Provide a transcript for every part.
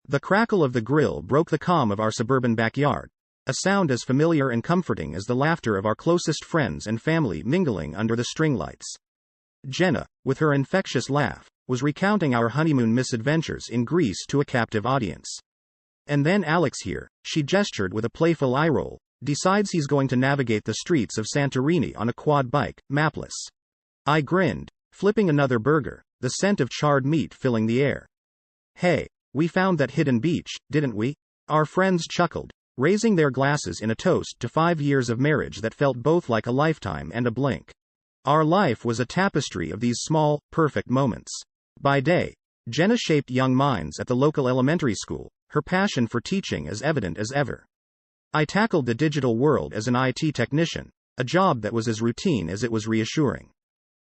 The crackle of the grill broke the calm of our suburban backyard, a sound as familiar and comforting as the laughter of our closest friends and family mingling under the string lights. Jenna, with her infectious laugh, was recounting our honeymoon misadventures in Greece to a captive audience. And then Alex here, she gestured with a playful eye roll, decides he's going to navigate the streets of Santorini on a quad bike, mapless. I grinned, flipping another burger, the scent of charred meat filling the air. Hey, we found that hidden beach, didn't we? Our friends chuckled, raising their glasses in a toast to 5 years of marriage that felt both like a lifetime and a blink. Our life was a tapestry of these small, perfect moments. By day, Jenna shaped young minds at the local elementary school, her passion for teaching as evident as ever. I tackled the digital world as an IT technician, a job that was as routine as it was reassuring.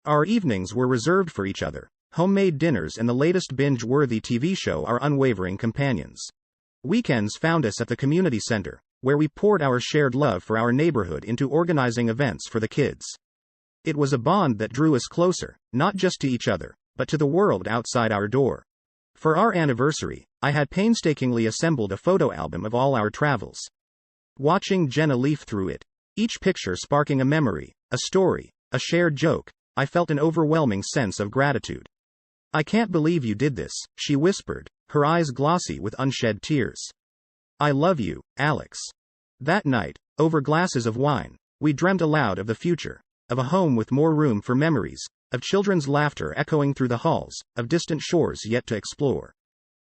Our evenings were reserved for each other, homemade dinners and the latest binge-worthy TV show our unwavering companions. Weekends found us at the community center, where we poured our shared love for our neighborhood into organizing events for the kids. It was a bond that drew us closer, not just to each other, but to the world outside our door. For our anniversary, I had painstakingly assembled a photo album of all our travels. Watching Jenna leaf through it, each picture sparking a memory, a story, a shared joke, I felt an overwhelming sense of gratitude. I can't believe you did this, she whispered, her eyes glossy with unshed tears. I love you, Alex. That night, over glasses of wine, we dreamt aloud of the future, of a home with more room for memories, of children's laughter echoing through the halls, of distant shores yet to explore.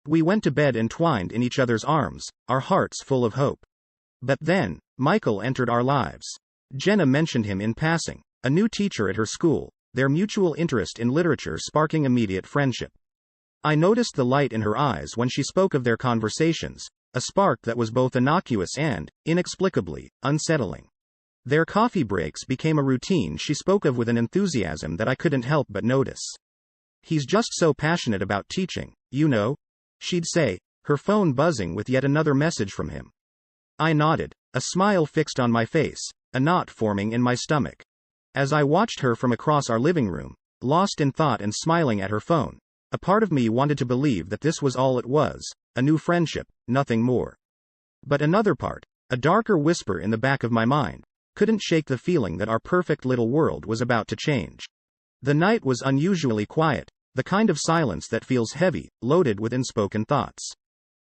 We went to bed entwined in each other's arms, our hearts full of hope. But then, Michael entered our lives. Jenna mentioned him in passing, a new teacher at her school, their mutual interest in literature sparking immediate friendship. I noticed the light in her eyes when she spoke of their conversations, a spark that was both innocuous and, inexplicably, unsettling. Their coffee breaks became a routine she spoke of with an enthusiasm that I couldn't help but notice. He's just so passionate about teaching, you know? She'd say, her phone buzzing with yet another message from him. I nodded, a smile fixed on my face, a knot forming in my stomach. As I watched her from across our living room, lost in thought and smiling at her phone, a part of me wanted to believe that this was all it was, a new friendship, nothing more. But another part, a darker whisper in the back of my mind, couldn't shake the feeling that our perfect little world was about to change. The night was unusually quiet, the kind of silence that feels heavy, loaded with unspoken thoughts.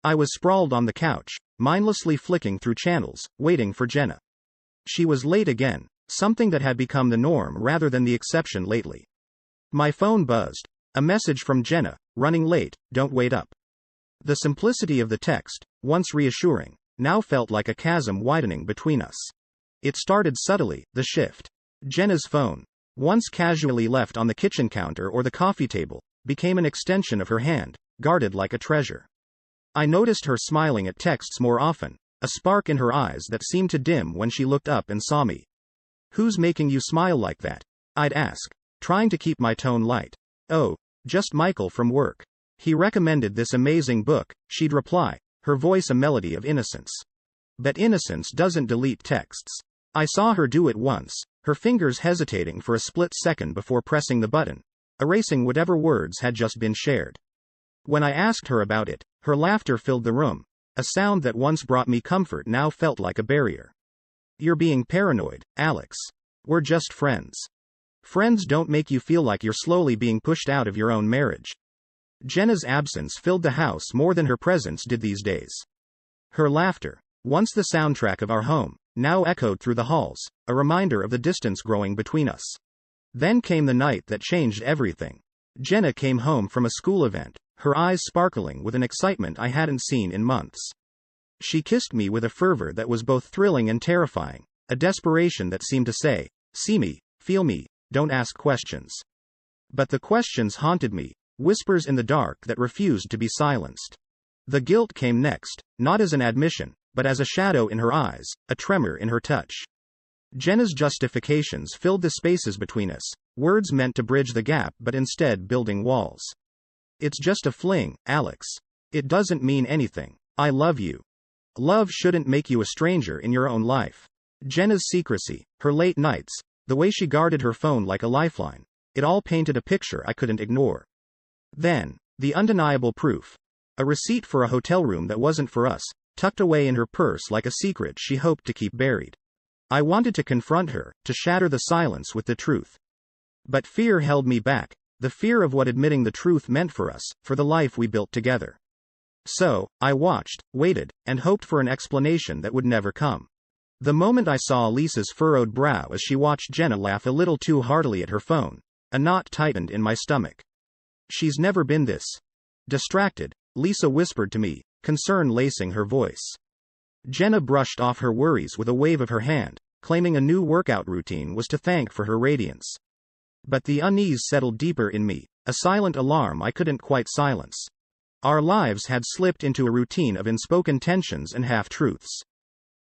I was sprawled on the couch, mindlessly flicking through channels, waiting for Jenna. She was late again, something that had become the norm rather than the exception lately. My phone buzzed, a message from Jenna, running late, don't wait up. The simplicity of the text, once reassuring, now felt like a chasm widening between us. It started subtly, the shift. Jenna's phone, once casually left on the kitchen counter or the coffee table, became an extension of her hand, guarded like a treasure. I noticed her smiling at texts more often, a spark in her eyes that seemed to dim when she looked up and saw me. Who's making you smile like that? I'd ask, trying to keep my tone light. Oh, just Michael from work. He recommended this amazing book, she'd reply, her voice a melody of innocence. But innocence doesn't delete texts. I saw her do it once, her fingers hesitating for a split second before pressing the button, erasing whatever words had just been shared. When I asked her about it, her laughter filled the room, a sound that once brought me comfort now felt like a barrier. You're being paranoid, Alex. We're just friends. Friends don't make you feel like you're slowly being pushed out of your own marriage. Jenna's absence filled the house more than her presence did these days. Her laughter, once the soundtrack of our home, now echoed through the halls, a reminder of the distance growing between us. Then came the night that changed everything. Jenna came home from a school event, her eyes sparkling with an excitement I hadn't seen in months. She kissed me with a fervor that was both thrilling and terrifying, a desperation that seemed to say, see me, feel me, don't ask questions. But the questions haunted me, whispers in the dark that refused to be silenced. The guilt came next, not as an admission, but as a shadow in her eyes, a tremor in her touch. Jenna's justifications filled the spaces between us, words meant to bridge the gap but instead building walls. It's just a fling, Alex. It doesn't mean anything. I love you. Love shouldn't make you a stranger in your own life. Jenna's secrecy, her late nights, the way she guarded her phone like a lifeline, it all painted a picture I couldn't ignore. Then, the undeniable proof. A receipt for a hotel room that wasn't for us, tucked away in her purse like a secret she hoped to keep buried. I wanted to confront her, to shatter the silence with the truth. But fear held me back, the fear of what admitting the truth meant for us, for the life we built together. So, I watched, waited, and hoped for an explanation that would never come. The moment I saw Lisa's furrowed brow as she watched Jenna laugh a little too heartily at her phone, a knot tightened in my stomach. She's never been this distracted, Lisa whispered to me, concern lacing her voice. Jenna brushed off her worries with a wave of her hand, claiming a new workout routine was to thank for her radiance. But the unease settled deeper in me, a silent alarm I couldn't quite silence. Our lives had slipped into a routine of unspoken tensions and half-truths.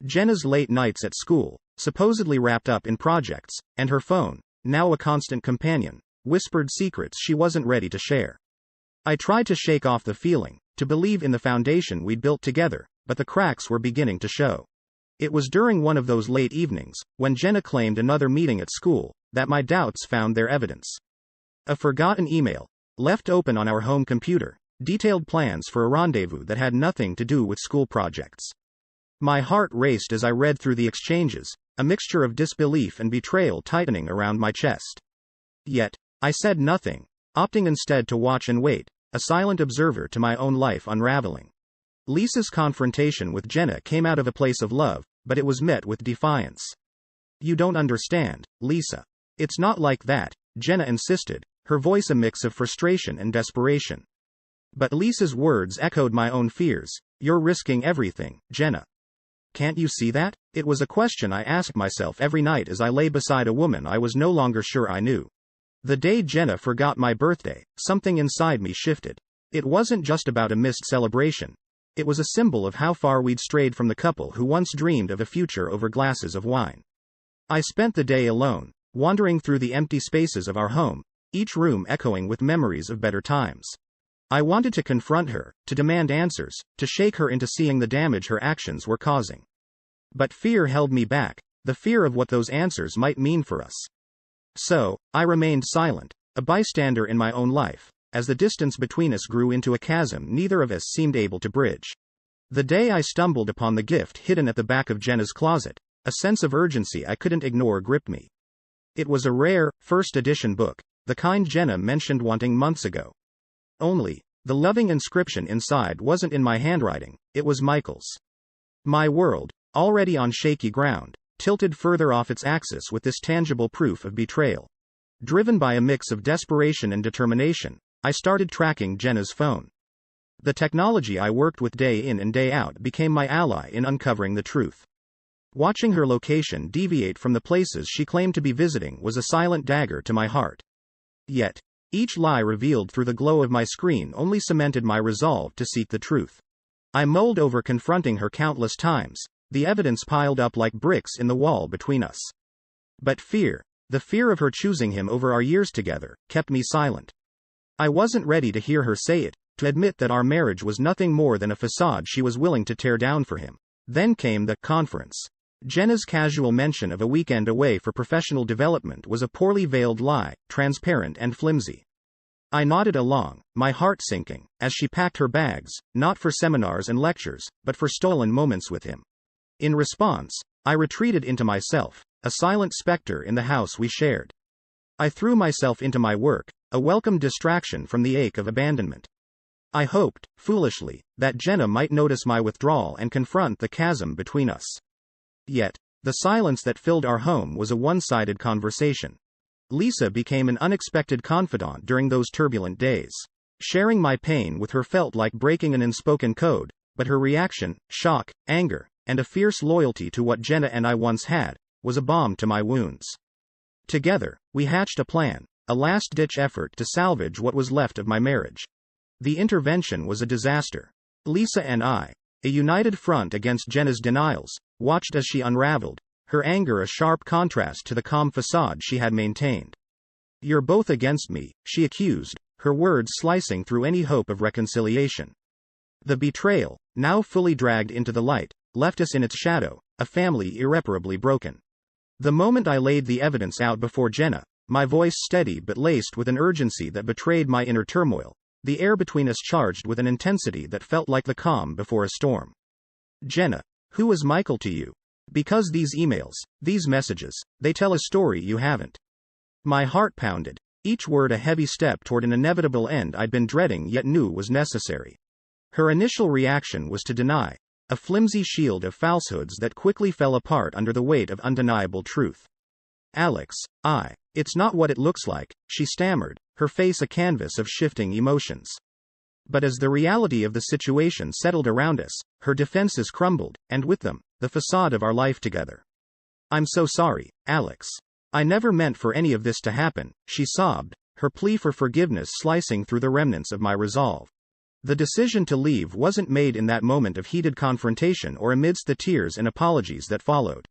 Jenna's late nights at school, supposedly wrapped up in projects, and her phone, now a constant companion, whispered secrets she wasn't ready to share. I tried to shake off the feeling, to believe in the foundation we'd built together, but the cracks were beginning to show. It was during one of those late evenings, when Jenna claimed another meeting at school, that my doubts found their evidence. A forgotten email, left open on our home computer, detailed plans for a rendezvous that had nothing to do with school projects. My heart raced as I read through the exchanges, a mixture of disbelief and betrayal tightening around my chest. Yet, I said nothing, opting instead to watch and wait, a silent observer to my own life unraveling. Lisa's confrontation with Jenna came out of a place of love, but it was met with defiance. You don't understand, Lisa. It's not like that, Jenna insisted, her voice a mix of frustration and desperation. But Lisa's words echoed my own fears. You're risking everything, Jenna. Can't you see that? It was a question I asked myself every night as I lay beside a woman I was no longer sure I knew. The day Jenna forgot my birthday, something inside me shifted. It wasn't just about a missed celebration. It was a symbol of how far we'd strayed from the couple who once dreamed of a future over glasses of wine. I spent the day alone, wandering through the empty spaces of our home, each room echoing with memories of better times. I wanted to confront her, to demand answers, to shake her into seeing the damage her actions were causing. But fear held me back, the fear of what those answers might mean for us. So, I remained silent, a bystander in my own life, as the distance between us grew into a chasm neither of us seemed able to bridge. The day I stumbled upon the gift hidden at the back of Jenna's closet, a sense of urgency I couldn't ignore gripped me. It was a rare, first edition book, the kind Jenna mentioned wanting months ago. Only, the loving inscription inside wasn't in my handwriting, it was Michael's. My world, already on shaky ground, tilted further off its axis with this tangible proof of betrayal. Driven by a mix of desperation and determination, I started tracking Jenna's phone. The technology I worked with day in and day out became my ally in uncovering the truth. Watching her location deviate from the places she claimed to be visiting was a silent dagger to my heart. Yet, each lie revealed through the glow of my screen only cemented my resolve to seek the truth. I mulled over confronting her countless times, the evidence piled up like bricks in the wall between us. But fear, the fear of her choosing him over our years together, kept me silent. I wasn't ready to hear her say it, to admit that our marriage was nothing more than a facade she was willing to tear down for him. Then came the conference. Jenna's casual mention of a weekend away for professional development was a poorly veiled lie, transparent and flimsy. I nodded along, my heart sinking, as she packed her bags, not for seminars and lectures, but for stolen moments with him. In response, I retreated into myself, a silent specter in the house we shared. I threw myself into my work, a welcome distraction from the ache of abandonment. I hoped, foolishly, that Jenna might notice my withdrawal and confront the chasm between us. Yet, the silence that filled our home was a one-sided conversation. Lisa became an unexpected confidant during those turbulent days. Sharing my pain with her felt like breaking an unspoken code, but her reaction, shock, anger, and a fierce loyalty to what Jenna and I once had, was a balm to my wounds. Together, we hatched a plan, a last-ditch effort to salvage what was left of my marriage. The intervention was a disaster. Lisa and I, a united front against Jenna's denials, watched as she unraveled, her anger a sharp contrast to the calm facade she had maintained. "You're both against me," she accused, her words slicing through any hope of reconciliation. The betrayal, now fully dragged into the light, left us in its shadow, a family irreparably broken. The moment I laid the evidence out before Jenna, my voice steady but laced with an urgency that betrayed my inner turmoil, the air between us charged with an intensity that felt like the calm before a storm. Jenna, who is Michael to you? Because these emails, these messages, they tell a story you haven't. My heart pounded, each word a heavy step toward an inevitable end I'd been dreading yet knew was necessary. Her initial reaction was to deny, a flimsy shield of falsehoods that quickly fell apart under the weight of undeniable truth. Alex, it's not what it looks like, she stammered, her face a canvas of shifting emotions. But as the reality of the situation settled around us, her defenses crumbled, and with them, the facade of our life together. I'm so sorry, Alex. I never meant for any of this to happen, she sobbed, her plea for forgiveness slicing through the remnants of my resolve. The decision to leave wasn't made in that moment of heated confrontation or amidst the tears and apologies that followed.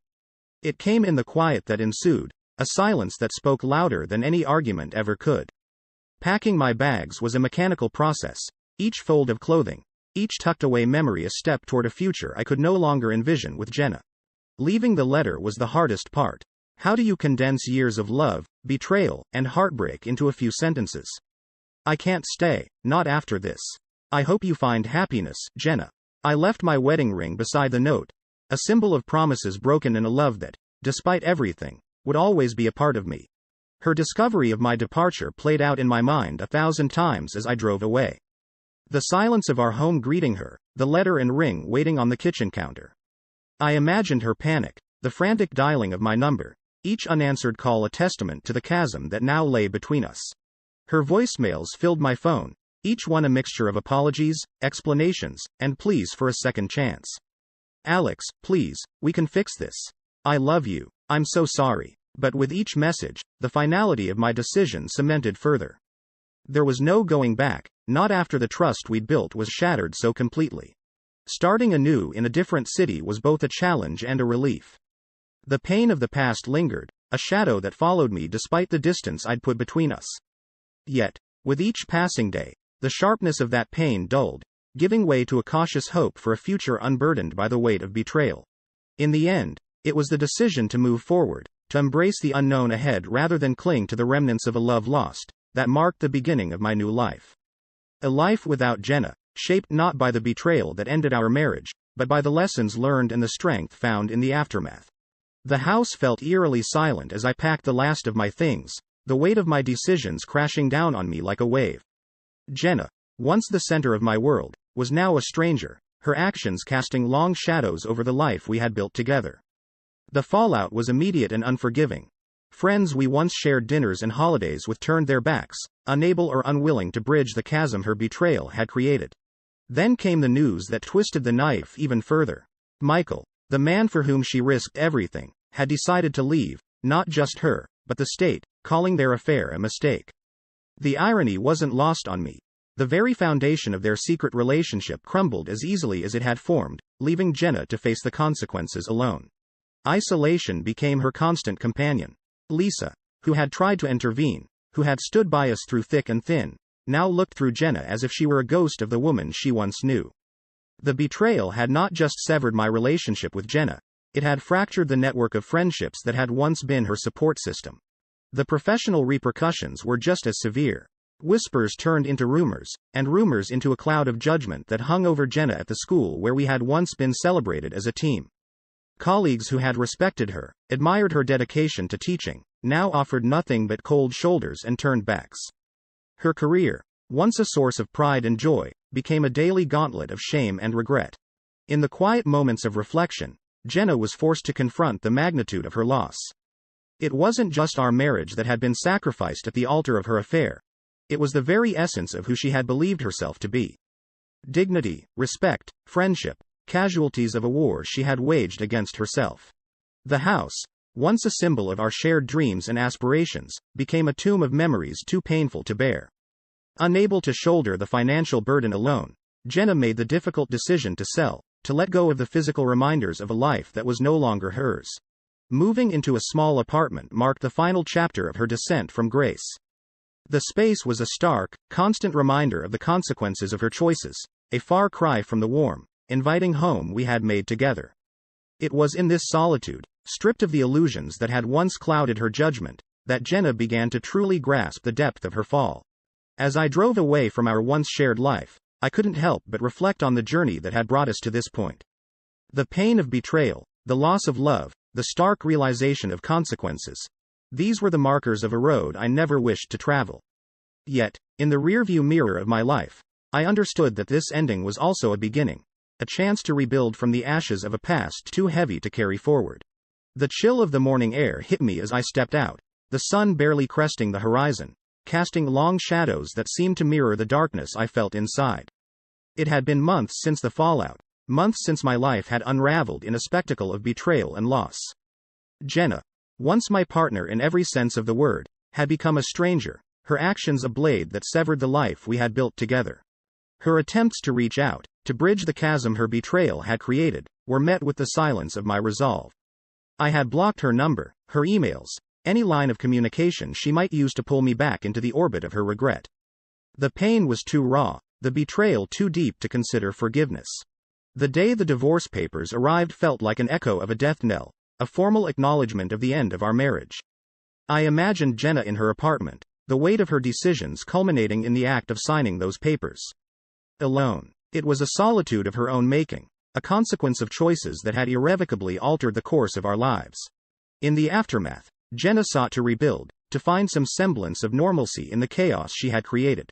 It came in the quiet that ensued, a silence that spoke louder than any argument ever could. Packing my bags was a mechanical process, each fold of clothing, each tucked away memory a step toward a future I could no longer envision with Jenna. Leaving the letter was the hardest part. How do you condense years of love, betrayal, and heartbreak into a few sentences? I can't stay, not after this. I hope you find happiness, Jenna. I left my wedding ring beside the note, a symbol of promises broken in a love that, despite everything, would always be a part of me. Her discovery of my departure played out in my mind 1,000 times as I drove away. The silence of our home greeting her, the letter and ring waiting on the kitchen counter. I imagined her panic, the frantic dialing of my number, each unanswered call a testament to the chasm that now lay between us. Her voicemails filled my phone, each one a mixture of apologies, explanations, and pleas for a second chance. Alex, please, we can fix this. I love you. I'm so sorry. But with each message, the finality of my decision cemented further. There was no going back, not after the trust we'd built was shattered so completely. Starting anew in a different city was both a challenge and a relief. The pain of the past lingered, a shadow that followed me despite the distance I'd put between us. Yet, with each passing day, the sharpness of that pain dulled, giving way to a cautious hope for a future unburdened by the weight of betrayal. In the end, it was the decision to move forward, to embrace the unknown ahead rather than cling to the remnants of a love lost, that marked the beginning of my new life. A life without Jenna, shaped not by the betrayal that ended our marriage, but by the lessons learned and the strength found in the aftermath. The house felt eerily silent as I packed the last of my things, the weight of my decisions crashing down on me like a wave. Jenna, once the center of my world, was now a stranger, her actions casting long shadows over the life we had built together. The fallout was immediate and unforgiving. Friends we once shared dinners and holidays with turned their backs, unable or unwilling to bridge the chasm her betrayal had created. Then came the news that twisted the knife even further. Michael, the man for whom she risked everything, had decided to leave, not just her, but the state, calling their affair a mistake. The irony wasn't lost on me. The very foundation of their secret relationship crumbled as easily as it had formed, leaving Jenna to face the consequences alone. Isolation became her constant companion. Lisa, who had tried to intervene, who had stood by us through thick and thin, now looked through Jenna as if she were a ghost of the woman she once knew. The betrayal had not just severed my relationship with Jenna, it had fractured the network of friendships that had once been her support system. The professional repercussions were just as severe. Whispers turned into rumors, and rumors into a cloud of judgment that hung over Jenna at the school where we had once been celebrated as a team. Colleagues who had respected her, admired her dedication to teaching, now offered nothing but cold shoulders and turned backs. Her career, once a source of pride and joy, became a daily gauntlet of shame and regret. In the quiet moments of reflection, Jenna was forced to confront the magnitude of her loss. It wasn't just our marriage that had been sacrificed at the altar of her affair. It was the very essence of who she had believed herself to be. Dignity, respect, friendship, casualties of a war she had waged against herself. The house, once a symbol of our shared dreams and aspirations, became a tomb of memories too painful to bear. Unable to shoulder the financial burden alone, Jenna made the difficult decision to sell, to let go of the physical reminders of a life that was no longer hers. Moving into a small apartment marked the final chapter of her descent from grace. The space was a stark, constant reminder of the consequences of her choices, a far cry from the warm, inviting home we had made together. It was in this solitude, stripped of the illusions that had once clouded her judgment, that Jenna began to truly grasp the depth of her fall. As I drove away from our once shared life, I couldn't help but reflect on the journey that had brought us to this point. The pain of betrayal, the loss of love, the stark realization of consequences. These were the markers of a road I never wished to travel. Yet, in the rearview mirror of my life, I understood that this ending was also a beginning, a chance to rebuild from the ashes of a past too heavy to carry forward. The chill of the morning air hit me as I stepped out, the sun barely cresting the horizon, casting long shadows that seemed to mirror the darkness I felt inside. It had been months since the fallout, months since my life had unraveled in a spectacle of betrayal and loss. Jenna, once my partner in every sense of the word, had become a stranger, her actions a blade that severed the life we had built together. Her attempts to reach out, to bridge the chasm her betrayal had created, were met with the silence of my resolve. I had blocked her number, her emails, any line of communication she might use to pull me back into the orbit of her regret. The pain was too raw, the betrayal too deep to consider forgiveness. The day the divorce papers arrived felt like an echo of a death knell, a formal acknowledgement of the end of our marriage. I imagined Jenna in her apartment, the weight of her decisions culminating in the act of signing those papers. Alone. It was a solitude of her own making, a consequence of choices that had irrevocably altered the course of our lives. In the aftermath, Jenna sought to rebuild, to find some semblance of normalcy in the chaos she had created.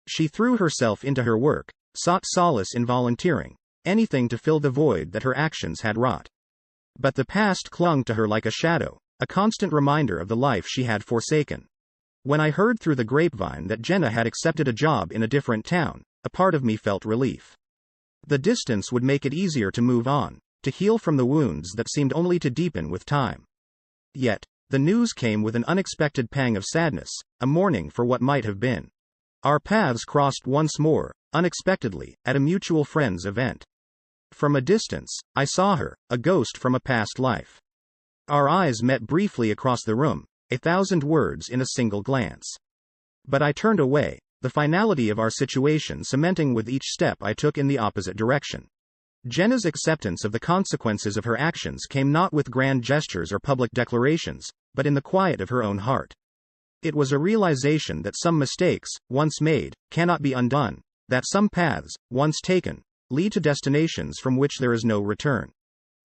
She threw herself into her work, sought solace in volunteering, anything to fill the void that her actions had wrought. But the past clung to her like a shadow, a constant reminder of the life she had forsaken. When I heard through the grapevine that Jenna had accepted a job in a different town, a part of me felt relief. The distance would make it easier to move on, to heal from the wounds that seemed only to deepen with time. Yet, the news came with an unexpected pang of sadness, a mourning for what might have been. Our paths crossed once more, unexpectedly, at a mutual friend's event. From a distance, I saw her, a ghost from a past life. Our eyes met briefly across the room, 1,000 words in a single glance. But I turned away, the finality of our situation cementing with each step I took in the opposite direction. Jenna's acceptance of the consequences of her actions came not with grand gestures or public declarations, but in the quiet of her own heart. It was a realization that some mistakes, once made, cannot be undone, that some paths, once taken, lead to destinations from which there is no return.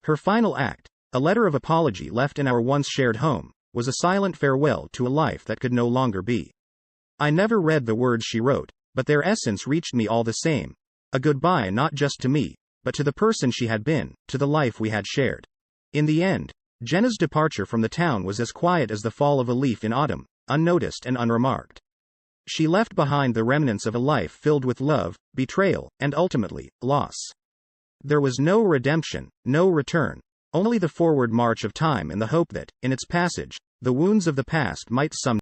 Her final act, a letter of apology left in our once shared home, was a silent farewell to a life that could no longer be. I never read the words she wrote, but their essence reached me all the same, a goodbye not just to me, but to the person she had been, to the life we had shared. In the end, Jenna's departure from the town was as quiet as the fall of a leaf in autumn, unnoticed and unremarked. She left behind the remnants of a life filled with love, betrayal, and ultimately, loss. There was no redemption, no return, only the forward march of time and the hope that, in its passage, the wounds of the past might someday